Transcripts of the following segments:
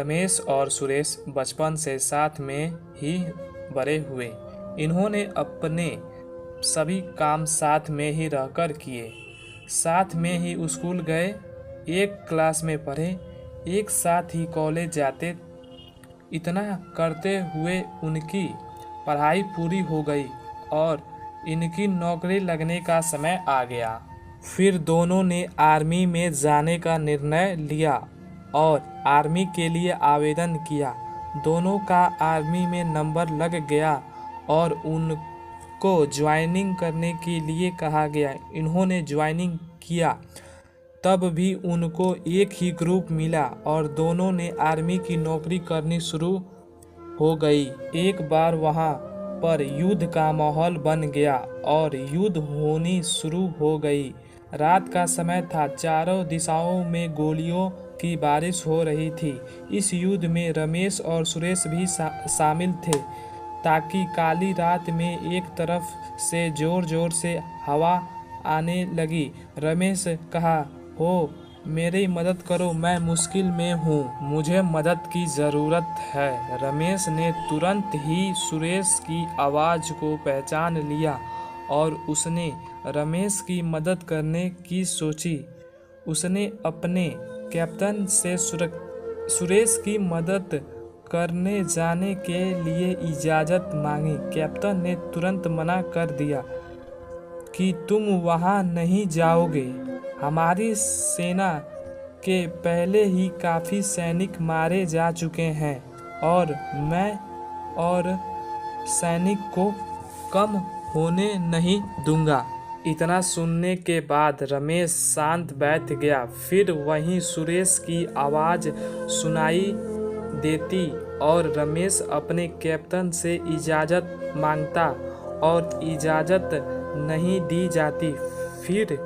रमेश और सुरेश बचपन से साथ में ही बड़े हुए। इन्होंने अपने सभी काम साथ में ही रहकर किए। साथ में ही स्कूल गए, एक क्लास में पढ़े, एक साथ ही कॉलेज जाते। इतना करते हुए उनकी पढ़ाई पूरी हो गई और इनकी नौकरी लगने का समय आ गया। फिर दोनों ने आर्मी में जाने का निर्णय लिया और आर्मी के लिए आवेदन किया। दोनों का आर्मी में नंबर लग गया और उनको ज्वाइनिंग करने के लिए कहा गया। इन्होंने ज्वाइनिंग किया, तब भी उनको एक ही ग्रुप मिला और दोनों ने आर्मी की नौकरी करनी शुरू हो गई। एक बार वहाँ पर युद्ध का माहौल बन गया और युद्ध होनी शुरू हो गई। रात का समय था, चारों दिशाओं में गोलियों की बारिश हो रही थी। इस युद्ध में रमेश और सुरेश भी शामिल थे, ताकि काली रात में एक तरफ से जोर जोर से हवा आने लगी। रमेश कहा, हो मेरी मदद करो, मैं मुश्किल में हूँ, मुझे मदद की ज़रूरत है। रमेश ने तुरंत ही सुरेश की आवाज़ को पहचान लिया और उसने रमेश की मदद करने की सोची। उसने अपने कैप्टन से सुरेश की मदद करने जाने के लिए इजाज़त मांगी। कैप्टन ने तुरंत मना कर दिया कि तुम वहाँ नहीं जाओगे। हमारी सेना के पहले ही काफ़ी सैनिक मारे जा चुके हैं और मैं और सैनिक को कम होने नहीं दूंगा। इतना सुनने के बाद रमेश शांत बैठ गया। फिर वहीं सुरेश की आवाज़ सुनाई देती और रमेश अपने कैप्टन से इजाज़त मांगता और इजाज़त नहीं दी जाती। फिर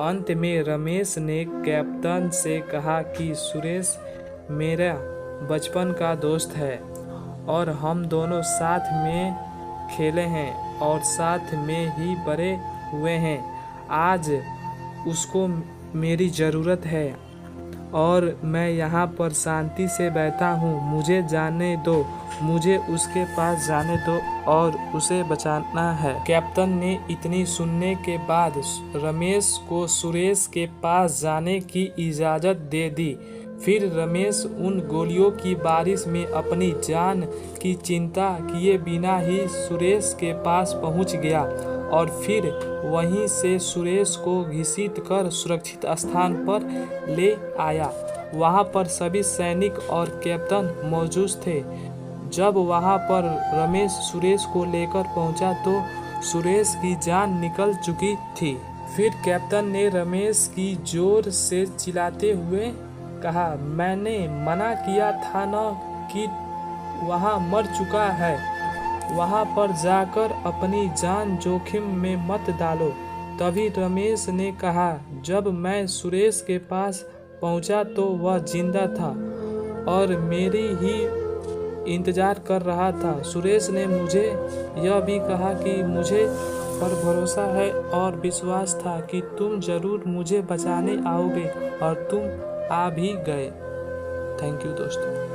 अंत में रमेश ने कैप्टन से कहा कि सुरेश मेरा बचपन का दोस्त है और हम दोनों साथ में खेले हैं और साथ में ही बड़े हुए हैं। आज उसको मेरी ज़रूरत है और मैं यहाँ पर शांति से बैठा हूँ। मुझे जाने दो, मुझे उसके पास जाने दो और उसे बचाना है। कैप्टन ने इतनी सुनने के बाद रमेश को सुरेश के पास जाने की इजाज़त दे दी। फिर रमेश उन गोलियों की बारिश में अपनी जान की चिंता किए बिना ही सुरेश के पास पहुंच गया और फिर वहीं से सुरेश को घसीट कर सुरक्षित स्थान पर ले आया। वहां पर सभी सैनिक और कैप्टन मौजूद थे। जब वहां पर रमेश सुरेश को लेकर पहुंचा तो सुरेश की जान निकल चुकी थी। फिर कैप्टन ने रमेश की जोर से चिल्लाते हुए कहा, मैंने मना किया था ना कि वहाँ मर चुका है। वहाँ पर जाकर अपनी जान जोखिम में मत डालो। तभी रमेश ने कहा, जब मैं सुरेश के पास पहुँचा तो वह जिंदा था और मेरी ही इंतज़ार कर रहा था। सुरेश ने मुझे यह भी कहा कि मुझे पर भरोसा है और विश्वास था कि तुम ज़रूर मुझे बचाने आओगे और तुम आ भी गए। थैंक यू दोस्तों।